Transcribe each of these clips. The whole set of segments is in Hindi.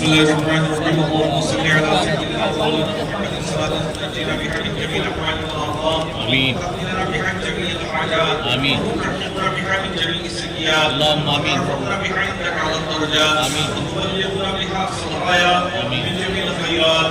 बिस्मिल्लाहिर्रहमानिर्रहीम अल्लाहुम्मा सल्लि अला सय्यिदिना मौलाना मुहम्मद सल्लल्लाहु अलैहि वसल्लम बिहामिद जमील अफ़आल आमीन बिहामिद जमील हाजात आमीन बिहामिद जमील सय्यात अल्लाहुम्मा आमीन बिहामिद अला दरजात आमीन वल्लिना बिहा सल्लायात आमीन जमील खैरात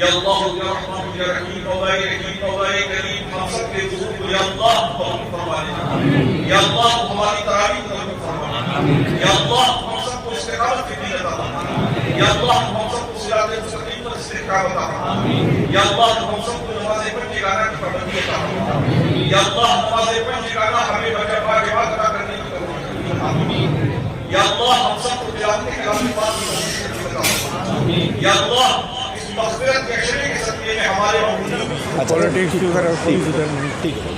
या अल्लाह या रहमान या रहीम या करीम हम सब के गुज़र को या अल्लाह कबूल फरमा लेना या अल्लाह हमारी तरावीह कबूल फरमा लेना या अल्लाह हम सब को इस्तिक़ामत की दी अता फरमा या अल्लाह हम सब को सिरात मुस्तकीम पर इस्तिक़ामत अता फरमा या अल्लाह हम सब को नमाज़ पढ़ के गाना की पाबंदी अता फरमा या अल्लाह नमाज़ पढ़ के गाना हमें वाजिबात अदा करने की तौफ़ीक़ आमीन या अल्लाह हम सब को तिलावत के कलाम पाक की नसीहत अता फरमा या अल्लाह पॉलिटिक्स की उधर ठीक है।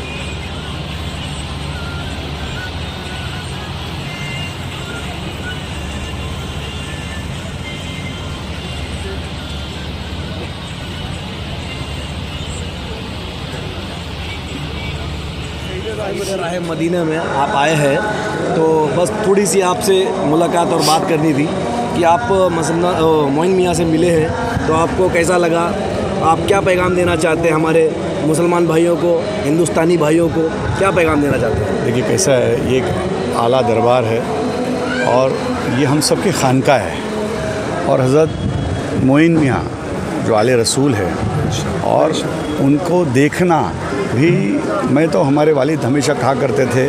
राह मदीना में आप आए हैं तो बस थोड़ी सी आपसे मुलाकात और बात करनी थी कि आप मसलन मोइन मियाँ से मिले हैं तो आपको कैसा लगा, आप क्या पैगाम देना चाहते हैं हमारे मुसलमान भाइयों को, हिंदुस्तानी भाइयों को क्या पैगाम देना चाहते हैं? देखिए कैसा है, ये एक आला दरबार है और ये हम सब के खानका है और हज़रत मोइन मियाँ जो आले रसूल है और उनको देखना भी, मैं तो हमारे वालिद हमेशा कहा करते थे,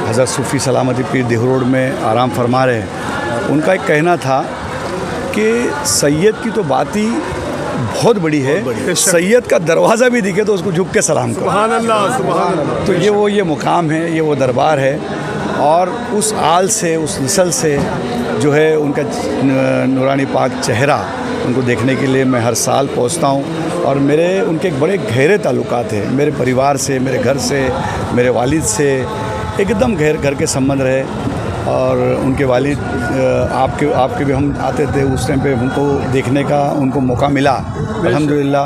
हज़रत सूफ़ी सलामती पीर देह रोड में आराम फरमा रहे हैं, उनका एक कहना था कि सैयद की तो बात ही बहुत बड़ी है, सैयद का दरवाज़ा भी दिखे तो उसको झुक के सलाम करो। सुभान अल्लाह, सुभान अल्लाह। तो ये मुकाम है, ये वो दरबार है और उस आल से, उस नस्ल से जो है उनका नूरानी पाक चेहरा उनको देखने के लिए मैं हर साल पहुंचता हूं और मेरे उनके एक बड़े गहरे ताल्लुकात हैं, मेरे परिवार से, मेरे घर से, मेरे वालिद से एकदम घर के संबंध रहे और उनके वालिद आपके भी हम आते थे उस टाइम पे, उनको देखने का उनको मौका मिला अल्हम्दुलिल्लाह।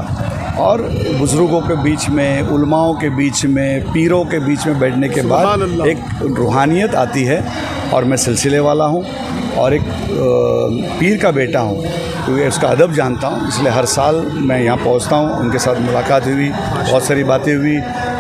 और बुज़ुर्गों के बीच में, उलमाओं के बीच में, पीरों के बीच में बैठने के बाद एक रूहानियत आती है और मैं सिलसिले वाला हूँ और एक पीर का बेटा हूँ क्योंकि उसका अदब जानता हूँ, इसलिए हर साल मैं यहाँ पहुँचता हूँ। उनके साथ मुलाकात हुई, बहुत सारी बातें हुई,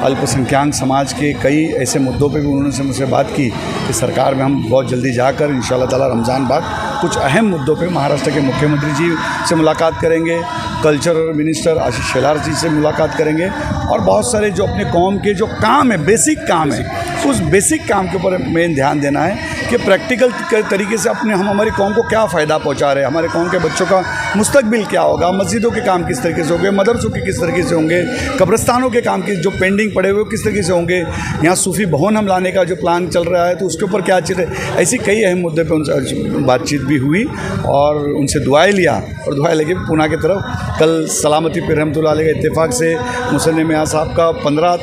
अल्पसंख्यक समाज के कई ऐसे मुद्दों पे भी उन्होंने मुझसे बात की कि सरकार में हम बहुत जल्दी जाकर इंशाअल्लाह ताला रमज़ान बाद कुछ अहम मुद्दों पे महाराष्ट्र के मुख्यमंत्री जी से मुलाकात करेंगे कल्चर मिनिस्टर आशीष शेलार जी से मुलाकात करेंगे और बहुत सारे जो अपने कौम के जो काम है, बेसिक काम है, उस बेसिक काम के ऊपर मेन ध्यान देना है कि प्रैक्टिकल तरीके से हम हमारी कौम को क्या फ़ायदा पहुंचा रहे हैं, हमारे कौम के बच्चों का मुस्तकबिल क्या होगा, मस्जिदों के काम किस तरीके से होंगे, मदरसों के किस तरीके से होंगे, कब्रिस्तानों के काम की जो पेंडिंग पड़े हुए किस तरीके से होंगे, यहाँ सूफ़ी भवन हम लाने का जो प्लान चल रहा है तो उसके ऊपर क्या चीज़ है। ऐसी कई अहम मुद्दे पर उनसे बातचीत भी हुई और उनसे दुआएं लिया और दुआएं लेके पूना की तरफ कल सलामती पीर रहमतुल्लाह अलैह के इत्तेफाक से मुसन्ने मियां साहब का 15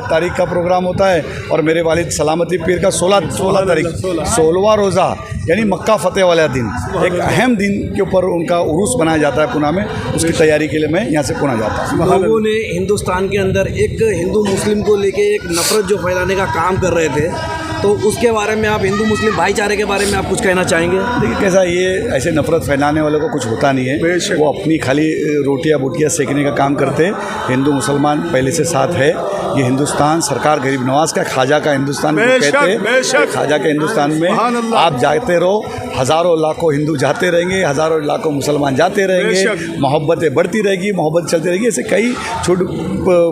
तारीख का प्रोग्राम होता है और मेरे वालिद सलामती पीर का 16 तारीख 16वां रोज़ा यानी मक्का फ़तेह वाला दिन, एक अहम दिन के ऊपर उनका उरूस बनाया जाता है पूना में। उसकी तैयारी के लिए मैं यहाँ से पूना जाता हूँ। लोगों ने हिंदुस्तान के अंदर एक हिंदू मुस्लिम को लेके एक नफरत जो फैलाने का काम कर रहे थे, तो उसके बारे में आप हिंदू मुस्लिम भाईचारे के बारे में आप कुछ कहना चाहेंगे? देखिए कैसा, ये ऐसे नफरत फैलाने वालों को कुछ होता नहीं है, वो अपनी खाली रोटियां बोटियां सेकने का काम करते हैं। हिंदू मुसलमान पहले से साथ है। ये हिंदुस्तान सरकार गरीब नवाज का, ख्वाजा का हिंदुस्तान कहते हैं। ख्वाजा के हिंदुस्तान में आप जाते रहो, हज़ारों लाखों हिंदू जाते रहेंगे, हज़ारों लाखों मुसलमान जाते रहेंगे, मोहब्बतें बढ़ती रहेगी, मोहब्बत चलती रहेगी। ऐसे कई छुट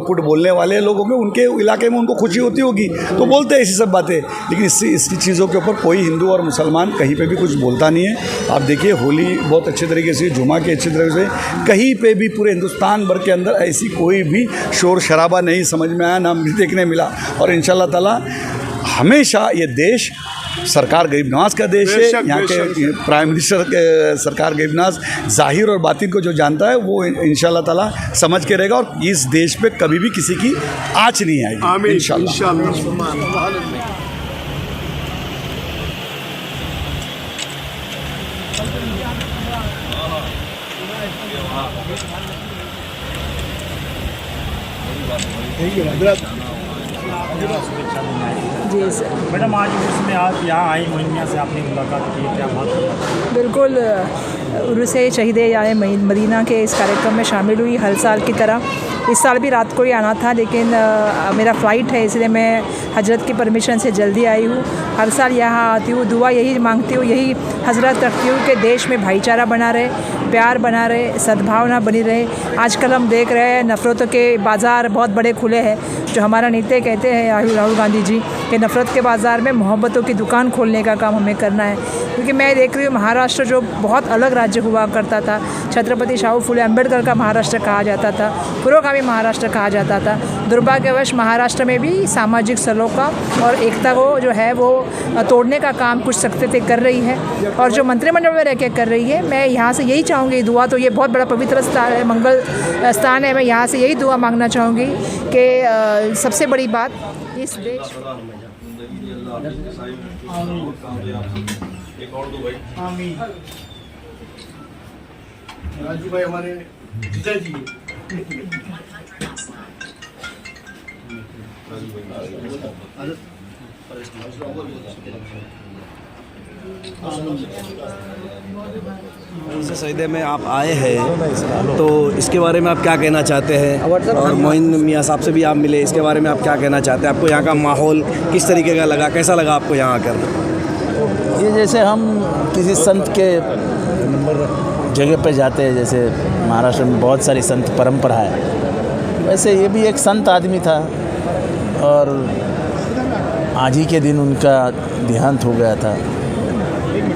पुट बोलने वाले लोग होंगे, उनके इलाके में उनको खुशी होती होगी तो बोलते हैं ऐसी सब बातें, लेकिन इसकी चीज़ों के ऊपर कोई हिंदू और मुसलमान कहीं पे भी कुछ बोलता नहीं है। आप देखिए होली बहुत अच्छे तरीके से, जुमा के अच्छे तरीके से, कहीं पे भी पूरे हिंदुस्तान भर के अंदर ऐसी कोई भी शोर शराबा नहीं समझ में आया, ना देखने मिला। और इंशाल्लाह ताला हमेशा ये देश सरकार गरीब नवाज का देश है। यहाँ के प्राइम मिनिस्टर सरकार गरीब नवाज ज़ाहिर और बातिन को जो जानता है वो इंशाल्लाह ताला समझ के रहेगा और इस देश पे कभी भी किसी की आँच नहीं आएगी इंशाल्लाह। जी सर। मैडम आज उसमें आप यहाँ आई, मोइन मियां से आपने मुलाकात की, क्या बात है? बिल्कुल, उर्स शहीद यानी मदीना के इस कार्यक्रम में शामिल हुई। हर साल की तरह इस साल भी रात को ही आना था, लेकिन मेरा फ़्लाइट है इसलिए मैं हजरत की परमिशन से जल्दी आई हूँ। हर साल यहाँ आती हूँ, दुआ यही मांगती हूँ, यही हजरत रखती हूँ कि देश में भाईचारा बना रहे, प्यार बना रहे, सद्भावना बनी रहे। आजकल हम देख रहे हैं नफ़रतों के बाज़ार बहुत बड़े खुले हैं। जो हमारा नेता कहते हैं राहुल गांधी जी कि नफ़रत के बाज़ार में मोहब्बतों की दुकान खोलने का काम हमें करना है। क्योंकि मैं देख रही हूँ महाराष्ट्र जो बहुत अलग राज्य हुआ करता था, छत्रपति शाहू फुले अम्बेडकर का महाराष्ट्र कहा जाता था, पुरोगामी महाराष्ट्र कहा जाता था। दुर्भाग्यवश महाराष्ट्र में भी सामाजिक सलोखा और एकता को जो है वो तोड़ने का काम कुछ शक्ति कर रही है और जो मंत्रिमंडल में रह के कर रही है। मैं यहाँ से यही चाहूँगी दुआ, तो ये बहुत बड़ा पवित्र स्थान है, मंगल स्थान है। मैं यहाँ से यही दुआ मांगना चाहूँगी कि सबसे बड़ी बात इस देश राजू भाई हमारे पिताजी सईदे में आप आए हैं तो इसके बारे में आप क्या कहना चाहते हैं? और मोइन मियां साहब से भी आप मिले, इसके बारे में आप क्या कहना चाहते हैं? आपको यहाँ का माहौल किस तरीके का लगा, कैसा लगा आपको यहाँ आकर? ये जैसे हम किसी संत के जगह पे जाते हैं, जैसे महाराष्ट्र में बहुत सारी संत परंपरा है, वैसे ये भी एक संत आदमी था और आज ही के दिन उनका देहांत हो गया था।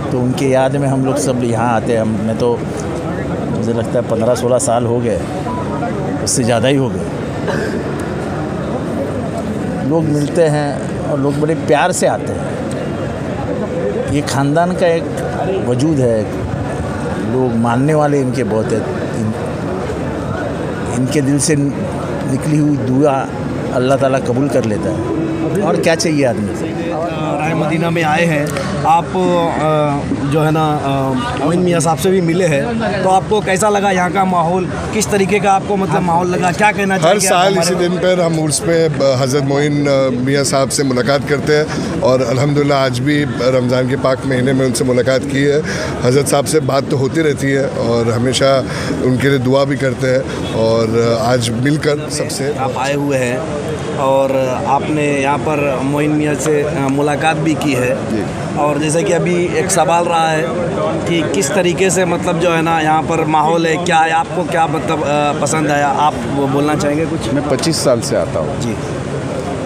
तो उनके याद में हम लोग सब यहाँ आते हैं। मैं तो मुझे लगता है 15-16 साल हो गए, उससे ज़्यादा ही हो गए। लोग मिलते हैं और लोग बड़े प्यार से आते हैं। ये ख़ानदान का एक वजूद है, लोग मानने वाले इनके बहुत हैं। इनके दिल से निकली हुई दुआ अल्लाह ताला कबूल कर लेता है। और क्या चाहिए आदमी से? राय मदीना में आए हैं आप, जो है ना मोइन मियां साहब से भी मिले हैं, तो आपको कैसा लगा यहाँ का माहौल? किस तरीके का आपको मतलब माहौल लगा, क्या कहना चाहिए? हर साल इसी दिन पर हम उर्स पे हज़रत मोइन मियां साहब से मुलाकात करते हैं और अल्हम्दुलिल्लाह आज भी रमज़ान के पाक महीने में उनसे मुलाकात की है। हज़रत साहब से बात तो होती रहती है और हमेशा उनके लिए दुआ भी करते हैं और आज मिलकर सबसे आप आए हुए हैं और आपने यहाँ पर मोइन मियाँ से मुलाकात भी की है। और जैसे कि अभी एक सवाल रहा है कि किस तरीके से मतलब जो है ना यहाँ पर माहौल है, क्या है, आपको क्या मतलब पसंद आया, आप वो बोलना चाहेंगे कुछ? मैं 25 साल से आता हूँ जी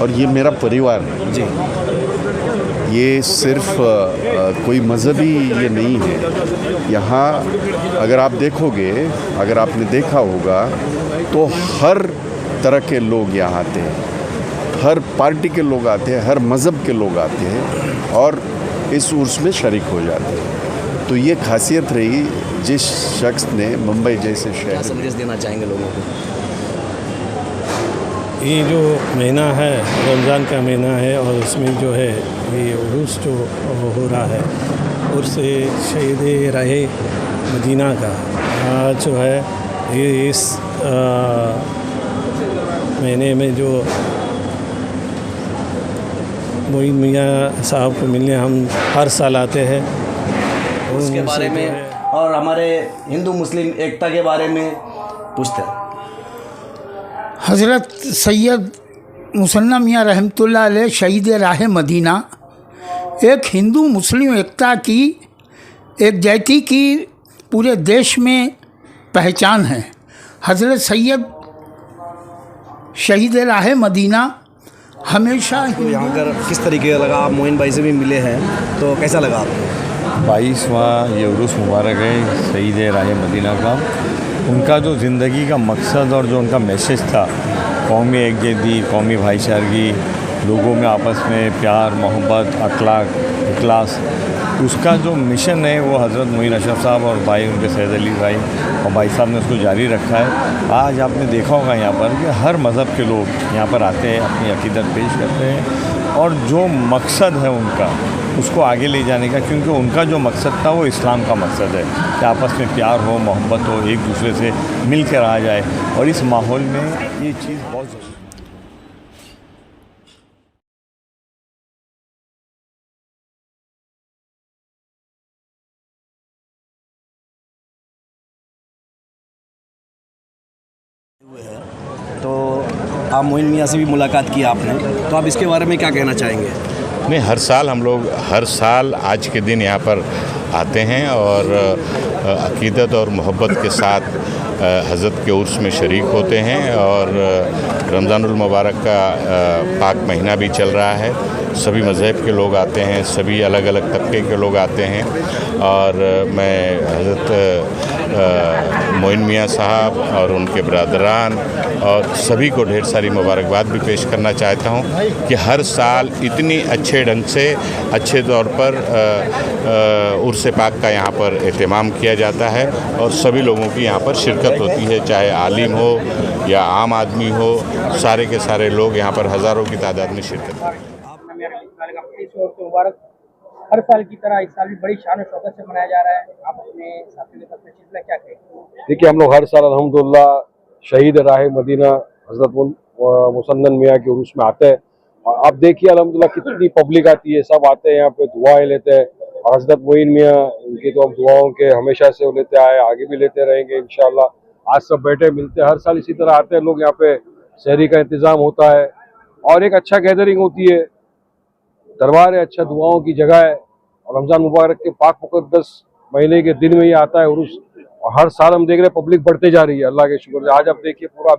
और ये मेरा परिवार है जी। ये सिर्फ कोई मज़हबी ये नहीं है। यहाँ अगर आप देखोगे, अगर आपने देखा होगा तो हर तरह के लोग यहाँ आते हैं, हर पार्टी के लोग आते हैं, हर मज़हब के लोग आते हैं और इस उर्स में शरीक हो जाते हैं। तो ये खासियत रही जिस शख्स ने मुंबई जैसे क्या शहर संदेश देना चाहेंगे लोगों को? ये जो महीना है रमज़ान का महीना है और उसमें जो है ये उर्स जो हो रहा है, उर्स शहीद राहे मदीना का आज जो है ये इस महीने में जो मोइन मियाँ साहब को मिलने हम हर साल आते हैं। उसके बारे में और हमारे हिंदू मुस्लिम एकता के बारे में पूछते हैं। हज़रत सैयद मुसन्ना मियाँ रहमतुल्लाह अलैह शहीद राह मदीना एक हिंदू मुस्लिम एकता की, एक जाति की पूरे देश में पहचान है। हज़रत सैयद शहीद राह मदीना हमेशा तो यहाँ कर किस तरीके का लगा? आप मोइन भाई से भी मिले हैं तो कैसा लगा आपको? 22वां ये उर्स मुबारक है शहीद राह मदीना का। उनका जो ज़िंदगी का मकसद और जो उनका मैसेज था, कौमी एकजुटती, कौमी भाईचारगी, लोगों में आपस में प्यार मोहब्बत अखलाक इखलास, उसका जो मिशन है वो हज़रत मोइन अशरफ साहब और भाई उनके सैयद अली भाई और भाई साहब ने उसको जारी रखा है। आज आपने देखा होगा यहाँ पर कि हर मज़हब के लोग यहाँ पर आते हैं, अपनी अक़ीदत पेश करते हैं और जो मकसद है उनका उसको आगे ले जाने का, क्योंकि उनका जो मकसद था वो इस्लाम का मकसद है कि आपस में प्यार हो मोहब्बत हो, एक दूसरे से मिल कर आ जाए और इस माहौल में ये चीज़ बहुत ज़रूरी है। तो आप मोइन मियाँ से भी मुलाकात की आपने, तो आप इसके बारे में क्या कहना चाहेंगे? नहीं, हर साल हम लोग हर साल आज के दिन यहाँ पर आते हैं और अक़ीदत और मोहब्बत के साथ हज़रत के उर्स में शरीक होते हैं। और रमज़ानुल मुबारक का पाक महीना भी चल रहा है, सभी मज़हब के लोग आते हैं, सभी अलग अलग तबके के लोग आते हैं और मैं हज़रत मोइन मियाँ साहब और उनके बरदरान और सभी को ढेर सारी मुबारकबाद भी पेश करना चाहता हूँ कि हर साल इतनी अच्छे ढंग से अच्छे तौर पर उर्स पाक का यहाँ पर एहतमाम किया जाता है और सभी लोगों की यहाँ पर शिरकत होती है, चाहे आलिम हो या आम आदमी हो, सारे के सारे लोग यहाँ पर हज़ारों की तादाद में शिरकत करें। मुबारक हर साल की तरह इस साल भी बड़ी शान और शौकत से मनाया जा रहा है, आप अपने साथियों के साथ में क्या कहेंगे? देखिए, हम लोग हर साल अल्हम्दुलिल्लाह शहीद राह मदीना हज़रत मुसन्ना मियाँ के उर्स में आते हैं और आप देखिए अल्हम्दुलिल्लाह कितनी पब्लिक आती है, सब आते हैं यहाँ पे दुआएं लेते हैं और हज़रत मोइन मियाँ उनकी तो हम दुआओं के हमेशा से लेते आए, आगे भी लेते रहेंगे इंशाअल्लाह। आज सब बैठे मिलते हैं, हर साल इसी तरह आते हैं लोग, यहाँ पे सहरी का इंतज़ाम होता है और एक अच्छा गैदरिंग होती है, दरबार है, अच्छा दुआओं की जगह है और रमज़ान मुबारक के पाक मुक़द्दस महीने के दिन में ही आता है उर्स और हर साल हम देख रहे हैं पब्लिक बढ़ते जा रही है, अल्लाह के शुक्र से। आज आप देखिए पूरा